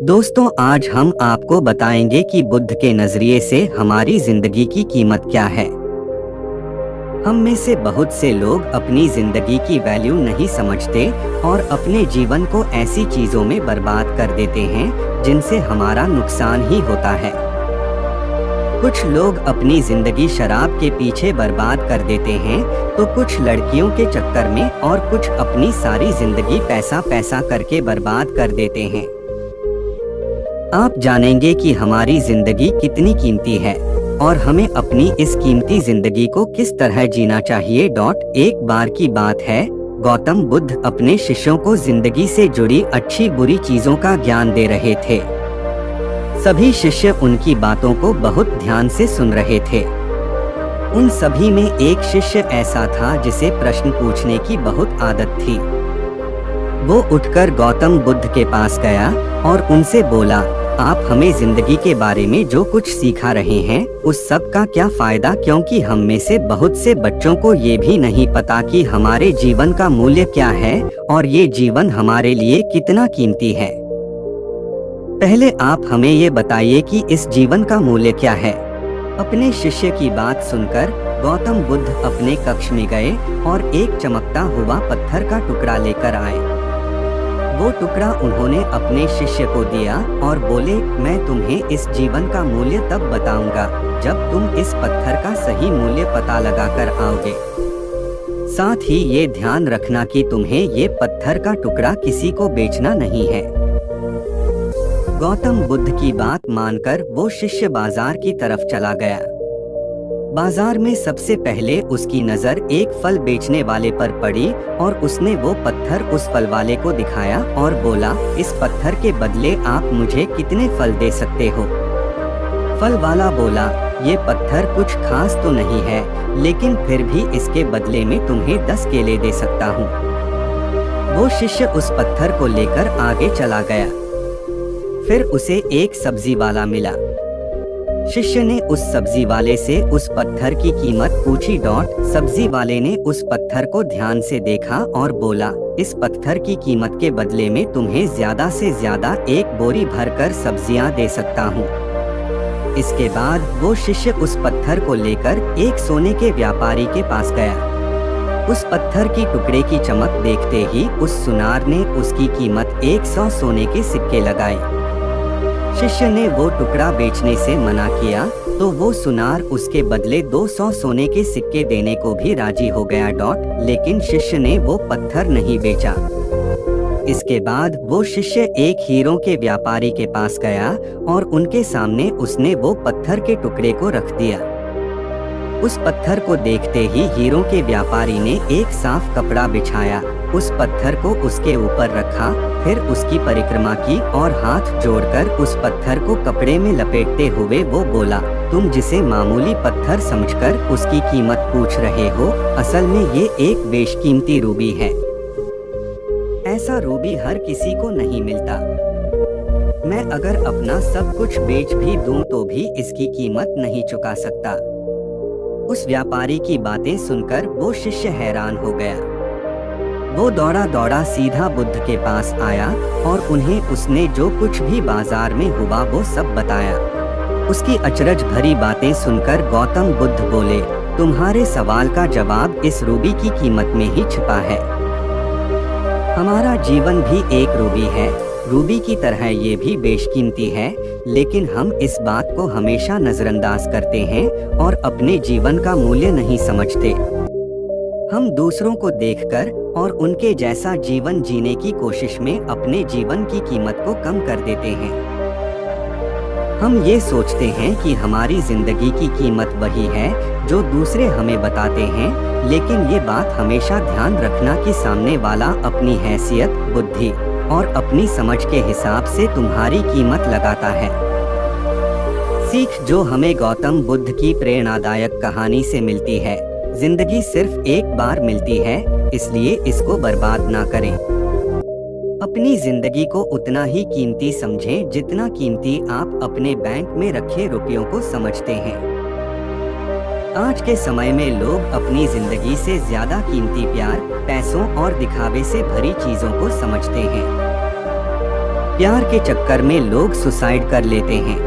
दोस्तों, आज हम आपको बताएंगे कि बुद्ध के नजरिए से हमारी जिंदगी की कीमत क्या है। हम में से बहुत से लोग अपनी जिंदगी की वैल्यू नहीं समझते और अपने जीवन को ऐसी चीजों में बर्बाद कर देते हैं जिनसे हमारा नुकसान ही होता है। कुछ लोग अपनी जिंदगी शराब के पीछे बर्बाद कर देते हैं, तो कुछ लड़कियों के चक्कर में और कुछ अपनी सारी जिंदगी पैसा पैसा करके बर्बाद कर देते हैं। आप जानेंगे कि हमारी जिंदगी कितनी कीमती है और हमें अपनी इस कीमती जिंदगी को किस तरह जीना चाहिए। एक बार की बात है, गौतम बुद्ध अपने शिष्यों को जिंदगी से जुड़ी अच्छी बुरी चीजों का ज्ञान दे रहे थे। सभी शिष्य उनकी बातों को बहुत ध्यान से सुन रहे थे। उन सभी में एक शिष्य ऐसा था जिसे प्रश्न पूछने की बहुत आदत थी। वो उठकर गौतम बुद्ध के पास गया और उनसे बोला, आप हमें जिंदगी के बारे में जो कुछ सिखा रहे हैं उस सब का क्या फायदा, क्योंकि हम में से बहुत से बच्चों को ये भी नहीं पता कि हमारे जीवन का मूल्य क्या है और ये जीवन हमारे लिए कितना कीमती है। पहले आप हमें ये बताइए कि इस जीवन का मूल्य क्या है। अपने शिष्य की बात सुनकर गौतम बुद्ध अपने कक्ष में गए और एक चमकता हुआ पत्थर का टुकड़ा लेकर आए। वो टुकड़ा उन्होंने अपने शिष्य को दिया और बोले, मैं तुम्हें इस जीवन का मूल्य तब बताऊंगा जब तुम इस पत्थर का सही मूल्य पता लगाकर आओगे। साथ ही ये ध्यान रखना कि तुम्हें ये पत्थर का टुकड़ा किसी को बेचना नहीं है। गौतम बुद्ध की बात मानकर वो शिष्य बाजार की तरफ चला गया। बाजार में सबसे पहले उसकी नजर एक फल बेचने वाले पर पड़ी और उसने वो पत्थर उस फल वाले को दिखाया और बोला, इस पत्थर के बदले आप मुझे कितने फल दे सकते हो। फल वाला बोला, ये पत्थर कुछ खास तो नहीं है, लेकिन फिर भी इसके बदले में तुम्हें 10 केले दे सकता हूँ। वो शिष्य उस पत्थर को लेकर आगे चला गया। फिर उसे एक सब्जी वाला मिला। शिष्य ने उस सब्जी वाले से उस पत्थर की कीमत पूछी। सब्जी वाले ने उस पत्थर को ध्यान से देखा और बोला, इस पत्थर की कीमत के बदले में तुम्हें ज्यादा से ज्यादा 1 बोरी भरकर सब्जियां दे सकता हूँ। इसके बाद वो शिष्य उस पत्थर को लेकर एक सोने के व्यापारी के पास गया। उस पत्थर की टुकड़े की चमक देखते ही उस सुनार ने उसकी कीमत 100 सोने के सिक्के लगाए। शिष्य ने वो टुकड़ा बेचने से मना किया तो वो सुनार उसके बदले 200 सोने के सिक्के देने को भी राजी हो गया। लेकिन शिष्य ने वो पत्थर नहीं बेचा। इसके बाद वो शिष्य एक हीरों के व्यापारी के पास गया और उनके सामने उसने वो पत्थर के टुकड़े को रख दिया। उस पत्थर को देखते ही हीरों के व्यापारी ने एक साफ कपड़ा बिछाया, उस पत्थर को उसके ऊपर रखा, फिर उसकी परिक्रमा की और हाथ जोड़कर उस पत्थर को कपड़े में लपेटते हुए वो बोला, तुम जिसे मामूली पत्थर समझकर उसकी कीमत पूछ रहे हो, असल में ये एक बेशकीमती रूबी है। ऐसा रूबी हर किसी को नहीं मिलता। मैं अगर अपना सब कुछ बेच भी दूं तो भी इसकी कीमत नहीं चुका सकता। उस व्यापारी की बातें सुनकर वो शिष्य हैरान हो गया। वो दौड़ा दौड़ा सीधा बुद्ध के पास आया और उन्हें उसने जो कुछ भी बाजार में हुआ वो सब बताया। उसकी अचरज भरी बातें सुनकर गौतम बुद्ध बोले, तुम्हारे सवाल का जवाब इस रूबी की कीमत में ही छिपा है। हमारा जीवन भी एक रूबी है, रूबी की तरह ये भी बेशकीमती है, लेकिन हम इस बात को हमेशा नजरअंदाज करते हैं और अपने जीवन का मूल्य नहीं समझते। हम दूसरों को देखकर और उनके जैसा जीवन जीने की कोशिश में अपने जीवन की कीमत को कम कर देते हैं। हम ये सोचते हैं कि हमारी जिंदगी की कीमत वही है जो दूसरे हमें बताते हैं, लेकिन ये बात हमेशा ध्यान रखना कि सामने वाला अपनी हैसियत, बुद्धि और अपनी समझ के हिसाब से तुम्हारी कीमत लगाता है। सीख जो हमें गौतम बुद्ध की प्रेरणादायक कहानी से मिलती है, जिंदगी सिर्फ एक बार मिलती है, इसलिए इसको बर्बाद ना करें। अपनी जिंदगी को उतना ही कीमती समझें जितना कीमती आप अपने बैंक में रखे रुपयों को समझते हैं। आज के समय में लोग अपनी जिंदगी से ज्यादा कीमती प्यार, पैसों और दिखावे से भरी चीजों को समझते हैं। प्यार के चक्कर में लोग सुसाइड कर लेते हैं।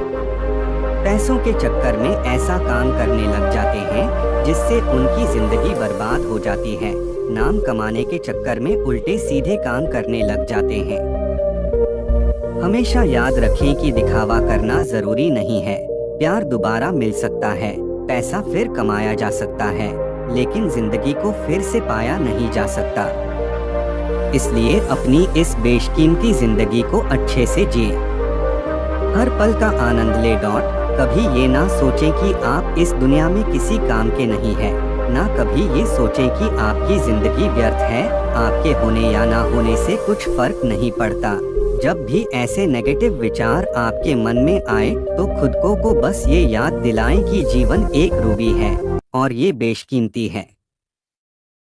पैसों के चक्कर में ऐसा काम करने लग जाते हैं जिससे उनकी जिंदगी बर्बाद हो जाती है। नाम कमाने के चक्कर में उल्टे सीधे काम करने लग जाते हैं। हमेशा याद रखें कि दिखावा करना जरूरी नहीं है। प्यार दोबारा मिल सकता है, पैसा फिर कमाया जा सकता है, लेकिन जिंदगी को फिर से पाया नहीं जा सकता। इसलिए अपनी इस बेशकीमती जिंदगी को अच्छे से जिए। हर पल का आनंद ले। कभी ये ना सोचें कि आप इस दुनिया में किसी काम के नहीं हैं। ना कभी ये सोचें कि आपकी जिंदगी व्यर्थ है। आपके होने या ना होने से कुछ फर्क नहीं पड़ता। जब भी ऐसे नेगेटिव विचार आपके मन में आए तो खुद को बस ये याद दिलाएं कि जीवन एक रूबी है और ये बेशकीमती है।